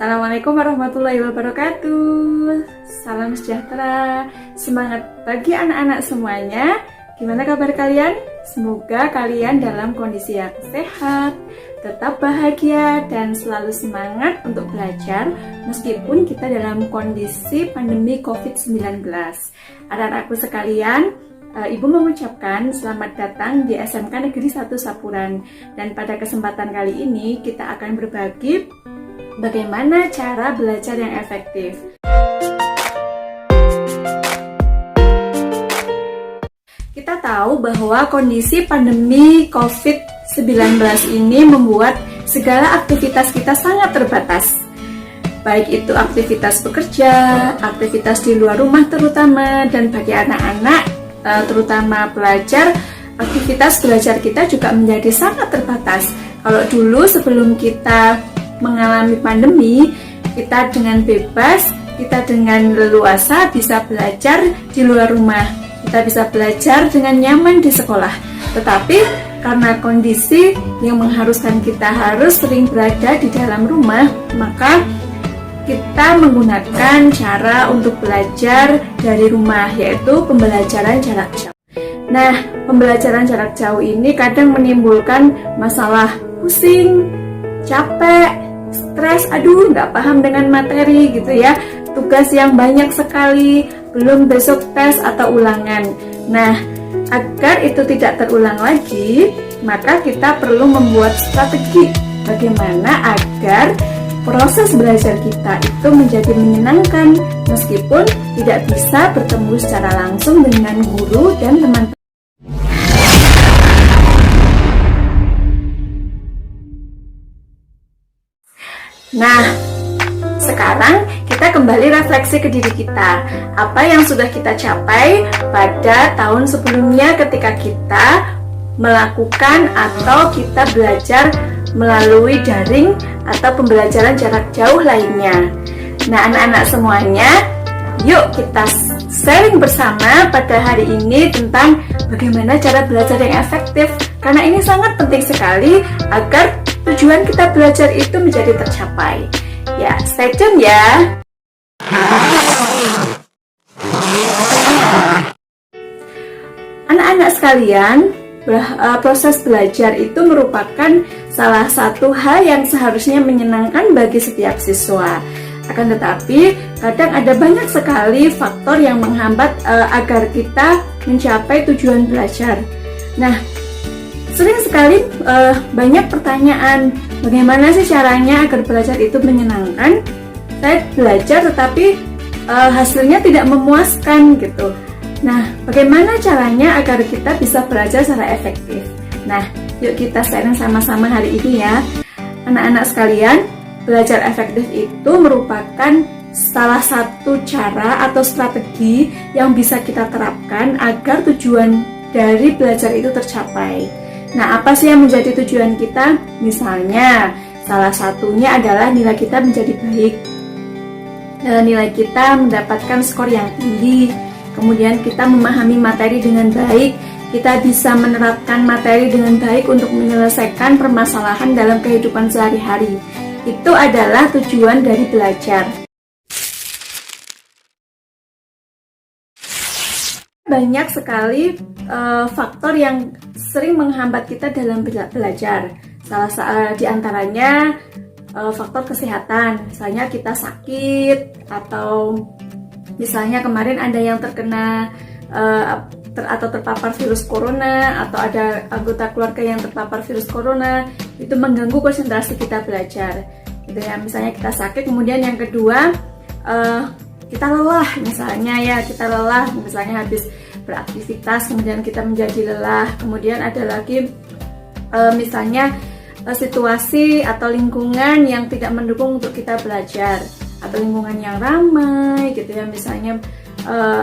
Assalamualaikum warahmatullahi wabarakatuh. Salam sejahtera, semangat bagi anak-anak semuanya. Gimana kabar kalian? Semoga kalian dalam kondisi yang sehat, tetap bahagia, dan selalu semangat untuk belajar meskipun kita dalam kondisi pandemi COVID-19. Anak-anakku sekalian, Ibu mengucapkan selamat datang di SMK Negeri 1 Sapuran. Dan pada kesempatan kali ini kita akan berbagi bagaimana cara belajar yang efektif. Kita tahu bahwa kondisi pandemi COVID-19 ini membuat segala aktivitas kita sangat terbatas. Baik itu aktivitas bekerja, aktivitas di luar rumah terutama, dan bagi anak-anak terutama pelajar, aktivitas belajar kita juga menjadi sangat terbatas. Kalau dulu sebelum kita mengalami pandemi, kita dengan bebas, kita dengan leluasa bisa belajar di luar rumah, kita bisa belajar dengan nyaman di sekolah. Tetapi karena kondisi yang mengharuskan kita harus sering berada di dalam rumah, maka kita menggunakan cara untuk belajar dari rumah, yaitu pembelajaran jarak jauh. Nah, pembelajaran jarak jauh ini kadang menimbulkan masalah pusing, capek, stres, nggak paham dengan materi gitu ya, tugas yang banyak sekali, belum besok tes atau ulangan. Nah, agar itu tidak terulang lagi, maka kita perlu membuat strategi bagaimana agar proses belajar kita itu menjadi menyenangkan meskipun tidak bisa bertemu secara langsung dengan guru dan teman-teman. Nah, sekarang kita kembali refleksi ke diri kita. Apa yang sudah kita capai pada tahun sebelumnya ketika kita melakukan atau kita belajar melalui daring atau pembelajaran jarak jauh lainnya. Nah, anak-anak semuanya, yuk kita sharing bersama pada hari ini tentang bagaimana cara belajar yang efektif. Karena ini sangat penting sekali agar tujuan kita belajar itu menjadi tercapai. Ya, stay tune ya. Anak-anak sekalian, proses belajar itu merupakan salah satu hal yang seharusnya menyenangkan bagi setiap siswa. Akan tetapi, kadang ada banyak sekali faktor yang menghambat agar kita mencapai tujuan belajar. Nah, sering sekali banyak pertanyaan, bagaimana sih caranya agar belajar itu menyenangkan? Saya belajar tetapi hasilnya tidak memuaskan gitu. Nah, bagaimana caranya agar kita bisa belajar secara efektif? Nah, yuk kita sharing sama-sama hari ini ya. Anak-anak sekalian, belajar efektif itu merupakan salah satu cara atau strategi yang bisa kita terapkan agar tujuan dari belajar itu tercapai. Nah, apa sih yang menjadi tujuan kita? Misalnya, salah satunya adalah nilai kita menjadi baik. Nilai kita mendapatkan skor yang tinggi. Kemudian kita memahami materi dengan baik, kita bisa menerapkan materi dengan baik untuk menyelesaikan permasalahan dalam kehidupan sehari-hari. Itu adalah tujuan dari belajar. Banyak sekali faktor yang sering menghambat kita dalam belajar. Salah di antaranya faktor kesehatan, misalnya kita sakit atau misalnya kemarin ada yang terkena atau terpapar virus corona, atau ada anggota keluarga yang terpapar virus corona, itu mengganggu konsentrasi kita belajar. Gitu ya, misalnya kita sakit, kemudian yang kedua kita lelah, misalnya habis beraktivitas, kemudian kita menjadi lelah. Kemudian ada lagi misalnya situasi atau lingkungan yang tidak mendukung untuk kita belajar, atau lingkungan yang ramai gitu ya, misalnya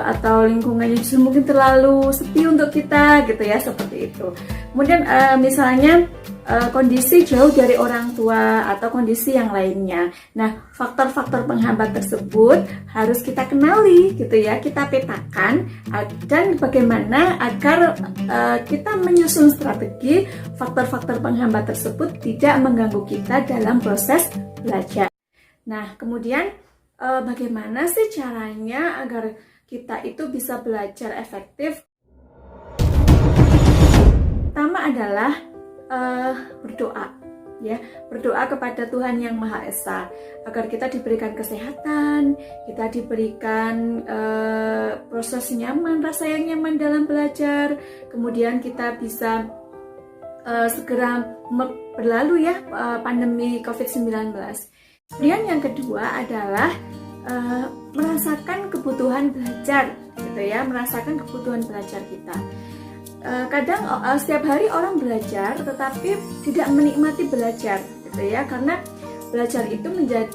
atau lingkungannya justru mungkin terlalu sepi untuk kita gitu ya, seperti itu. Kemudian misalnya kondisi jauh dari orang tua atau kondisi yang lainnya. Nah, faktor-faktor penghambat tersebut harus kita kenali gitu ya, kita petakan, dan bagaimana agar kita menyusun strategi faktor-faktor penghambat tersebut tidak mengganggu kita dalam proses belajar. Nah, kemudian bagaimana sih caranya agar kita itu bisa belajar efektif? Pertama adalah berdoa, ya, berdoa kepada Tuhan Yang Maha Esa agar kita diberikan kesehatan, kita diberikan proses nyaman, rasa yang nyaman dalam belajar, kemudian kita bisa segera berlalu ya pandemi COVID-19. Kemudian yang kedua adalah merasakan kebutuhan belajar, gitu ya, merasakan kebutuhan belajar kita. Kadang setiap hari orang belajar tetapi tidak menikmati belajar, gitu ya, karena belajar itu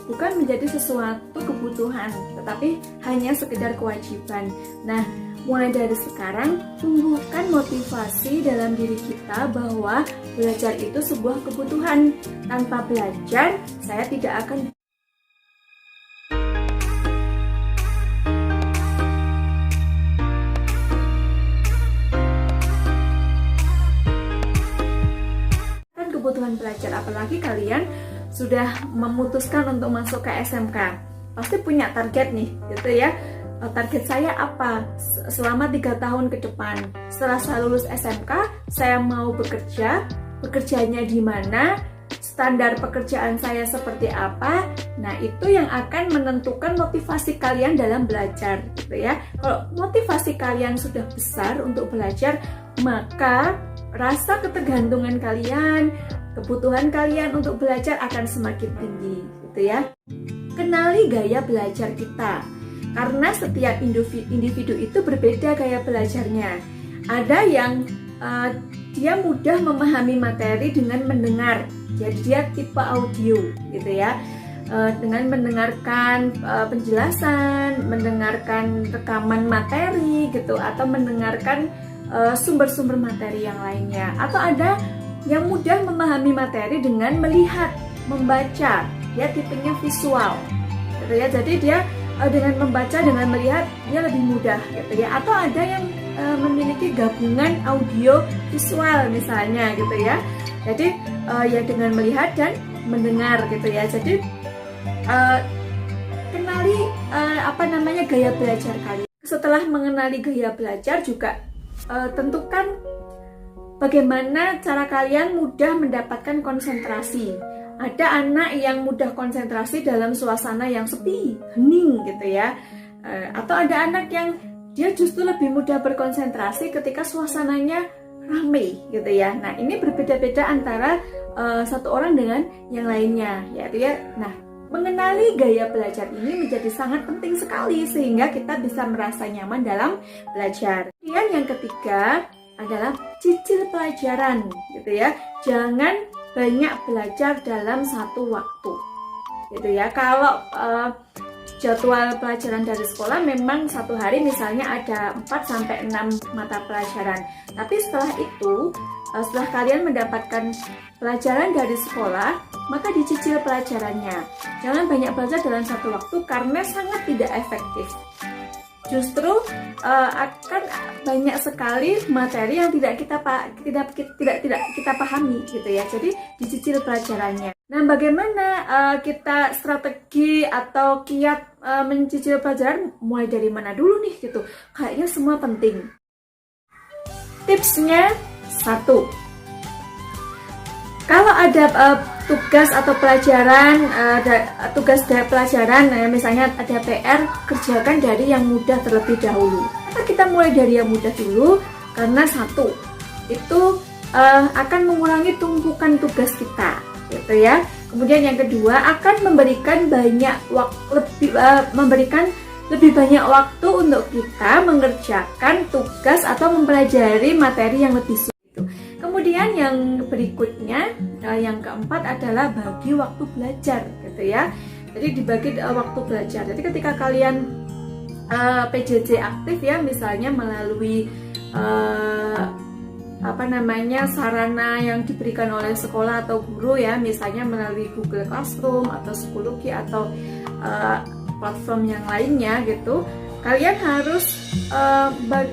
bukan menjadi sesuatu kebutuhan tetapi hanya sekedar kewajiban. Nah, mulai dari sekarang tumbuhkan motivasi dalam diri kita bahwa belajar itu sebuah kebutuhan. Tanpa belajar saya tidak akan kebutuhan belajar, apalagi kalian sudah memutuskan untuk masuk ke SMK, pasti punya target nih, gitu ya. Target saya apa selama 3 tahun ke depan? Setelah saya lulus SMK, saya mau bekerja, bekerjanya di mana, standar pekerjaan saya seperti apa. Nah, itu yang akan menentukan motivasi kalian dalam belajar, gitu ya. Kalau motivasi kalian sudah besar untuk belajar, maka rasa ketergantungan kalian, kebutuhan kalian untuk belajar akan semakin tinggi, gitu ya. Kenali gaya belajar kita, karena setiap individu itu berbeda gaya belajarnya. Ada yang dia mudah memahami materi dengan mendengar, jadi dia tipe audio, gitu ya. Dengan mendengarkan penjelasan, mendengarkan rekaman materi, gitu, atau mendengarkan sumber-sumber materi yang lainnya. Atau ada yang mudah memahami materi dengan melihat, membaca, dia tipenya visual, gitu ya. Jadi dia dengan membaca, dengan melihat dia lebih mudah, gitu ya. Atau ada yang memiliki gabungan audio visual misalnya, gitu ya. Jadi ya dengan melihat dan mendengar, gitu ya. Jadi kenali gaya belajar kalian. Setelah mengenali gaya belajar juga tentukan bagaimana cara kalian mudah mendapatkan konsentrasi. Ada anak yang mudah konsentrasi dalam suasana yang sepi, hening, gitu ya. Atau ada anak yang dia justru lebih mudah berkonsentrasi ketika suasananya ramai, gitu ya. Nah, ini berbeda-beda antara satu orang dengan yang lainnya, yaitu ya. Nah, mengenali gaya belajar ini menjadi sangat penting sekali sehingga kita bisa merasa nyaman dalam belajar. Kemudian yang ketiga adalah cicil pelajaran, gitu ya. Jangan banyak belajar dalam satu waktu, gitu ya. Kalau jadwal pelajaran dari sekolah memang satu hari misalnya ada 4-6 mata pelajaran, tapi setelah itu setelah kalian mendapatkan pelajaran dari sekolah, maka dicicil pelajarannya. Jangan banyak belajar dalam satu waktu karena sangat tidak efektif. Justru akan banyak sekali materi yang tidak kita pahami, gitu ya. Jadi dicicil pelajarannya. Nah, bagaimana kita strategi atau kiat mencicil pelajaran? Mulai dari mana dulu nih, gitu? Kayaknya semua penting. Tipsnya 1. Kalau ada tugas atau pelajaran, tugas dari pelajaran, misalnya ada PR, kerjakan dari yang mudah terlebih dahulu. Maka kita mulai dari yang mudah dulu, karena 1, itu akan mengurangi tumpukan tugas kita, gitu ya. Kemudian yang kedua, akan memberikan lebih banyak waktu untuk kita mengerjakan tugas atau mempelajari materi yang lebih sulit. Kemudian yang berikutnya, yang keempat adalah bagi waktu belajar, gitu ya. Jadi dibagi waktu belajar. Jadi ketika kalian PJJ aktif ya, misalnya melalui sarana yang diberikan oleh sekolah atau guru ya, misalnya melalui Google Classroom atau Schoology atau platform yang lainnya, gitu. Kalian harus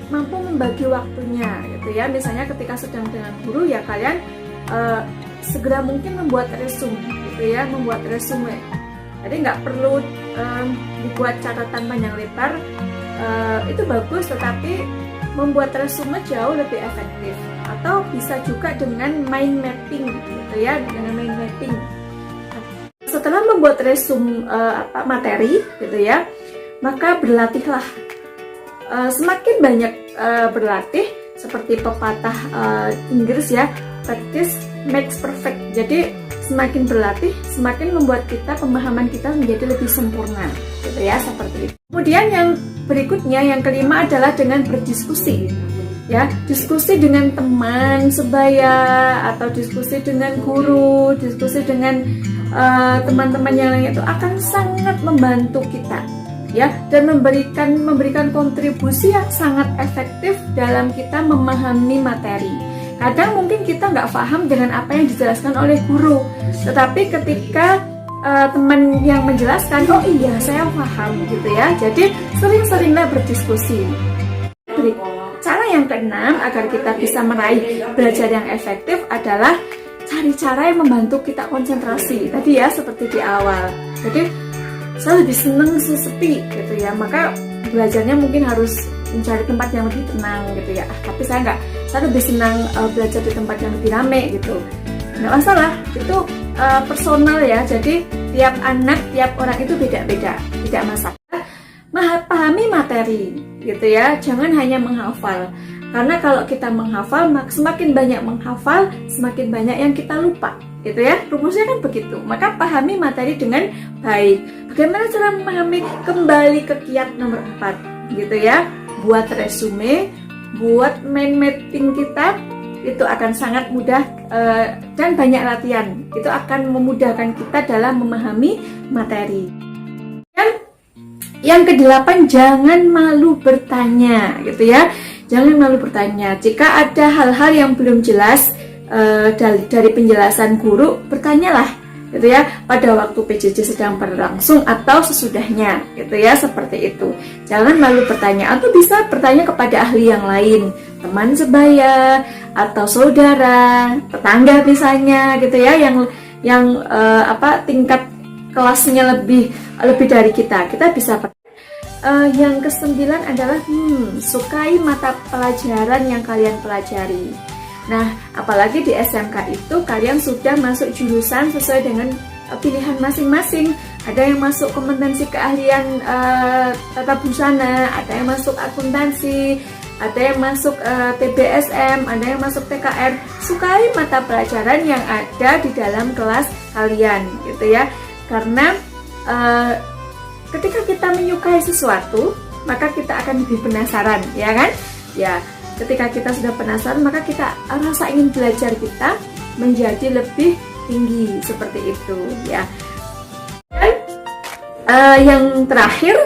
mampu membagi waktunya, gitu ya. Misalnya ketika sedang dengan guru ya, kalian segera mungkin membuat resume, gitu ya, membuat resume Jadi nggak perlu dibuat catatan panjang lebar, itu bagus, tetapi membuat resume jauh lebih efektif. Atau bisa juga dengan mind mapping gitu ya, dengan mind mapping. Setelah membuat resume materi gitu ya, maka berlatihlah. Semakin banyak berlatih, seperti pepatah Inggris ya, practice makes perfect. Jadi semakin berlatih, semakin membuat pemahaman kita menjadi lebih sempurna gitu ya, seperti itu. Kemudian yang berikutnya, yang kelima adalah dengan berdiskusi ya, diskusi dengan teman sebaya atau diskusi dengan guru, diskusi dengan teman-teman yang lain, itu akan sangat membantu kita ya, dan memberikan kontribusi yang sangat efektif dalam kita memahami materi. Kadang mungkin kita nggak paham dengan apa yang dijelaskan oleh guru, tetapi ketika teman yang menjelaskan, oh iya saya paham gitu ya. Jadi sering-seringlah berdiskusi. Cara yang keenam agar kita bisa meraih belajar yang efektif adalah cari cara yang membantu kita konsentrasi. Tadi ya, seperti di awal. Jadi saya lebih seneng sesepi gitu ya, maka belajarnya mungkin harus mencari tempat yang lebih tenang gitu ya. Tapi saya lebih senang belajar di tempat yang lebih rame gitu. Nggak masalah, itu personal ya. Jadi tiap anak, tiap orang itu beda-beda, tidak masalah. Pahami materi gitu ya, jangan hanya menghafal. Karena kalau kita menghafal, semakin banyak menghafal, semakin banyak yang kita lupa gitu ya. Rumusnya kan begitu. Maka pahami materi dengan baik. Bagaimana cara memahami? Kembali ke kiat nomor 4 gitu ya. Buat resume, buat mind mapping kita, itu akan sangat mudah, dan banyak latihan. Itu akan memudahkan kita dalam memahami materi. Dan yang ke-8, jangan malu bertanya gitu ya. Jangan malu bertanya. Jika ada hal-hal yang belum jelas dari penjelasan guru, bertanyalah gitu ya, pada waktu PJJ sedang berlangsung atau sesudahnya gitu ya, seperti itu. Jangan malu bertanya, atau bisa bertanya kepada ahli yang lain, teman sebaya atau saudara, tetangga misalnya gitu ya, yang tingkat kelasnya lebih dari kita bisa yang ke-9 adalah sukai mata pelajaran yang kalian pelajari. Nah, apalagi di SMK itu kalian sudah masuk jurusan sesuai dengan pilihan masing-masing. Ada yang masuk kompetensi keahlian tata busana, ada yang masuk akuntansi, ada yang masuk TBSM, ada yang masuk TKR. Sukai mata pelajaran yang ada di dalam kelas kalian gitu ya. Karena ketika kita menyukai sesuatu, maka kita akan lebih penasaran, ya kan? Ya, ketika kita sudah penasaran, maka kita rasa ingin belajar kita menjadi lebih tinggi, seperti itu, ya. Dan yang terakhir,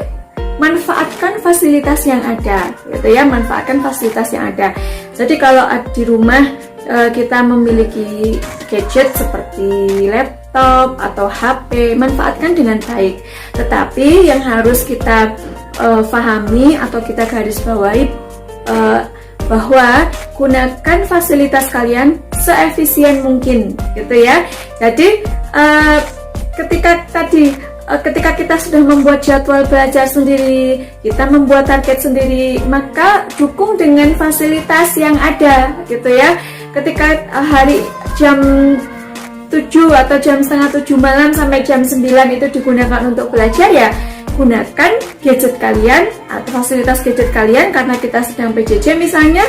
manfaatkan fasilitas yang ada, gitu ya. Manfaatkan fasilitas yang ada. Jadi kalau di rumah kita memiliki gadget seperti laptop atau HP, manfaatkan dengan baik. Tetapi yang harus kita pahami atau kita garis bawahi, bahwa gunakan fasilitas kalian seefisien mungkin, gitu ya. Jadi ketika kita sudah membuat jadwal belajar sendiri, kita membuat target sendiri, maka dukung dengan fasilitas yang ada, gitu ya. Ketika hari jam 7 atau jam setengah 7 malam sampai jam 9 itu digunakan untuk belajar, ya gunakan gadget kalian atau fasilitas gadget kalian karena kita sedang PJJ misalnya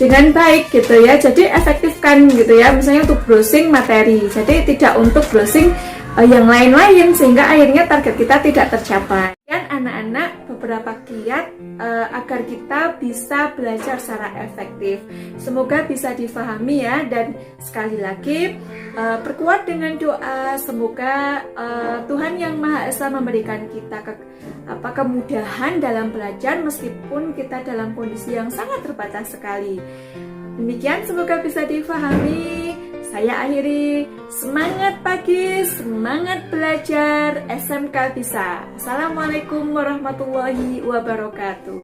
dengan baik, gitu ya. Jadi efektifkan gitu ya, misalnya untuk browsing materi, jadi tidak untuk browsing yang lain-lain, sehingga akhirnya target kita tidak tercapai. Dan anak-anak, beberapa kiat agar kita bisa belajar secara efektif. Semoga bisa difahami ya, dan sekali lagi perkuat dengan doa. Semoga Tuhan Yang Maha Esa memberikan kita kemudahan dalam belajar meskipun kita dalam kondisi yang sangat terbatas sekali. Demikian, semoga bisa difahami. Saya akhiri, semangat pagi, semangat belajar, SMK bisa. Assalamualaikum warahmatullahi wabarakatuh.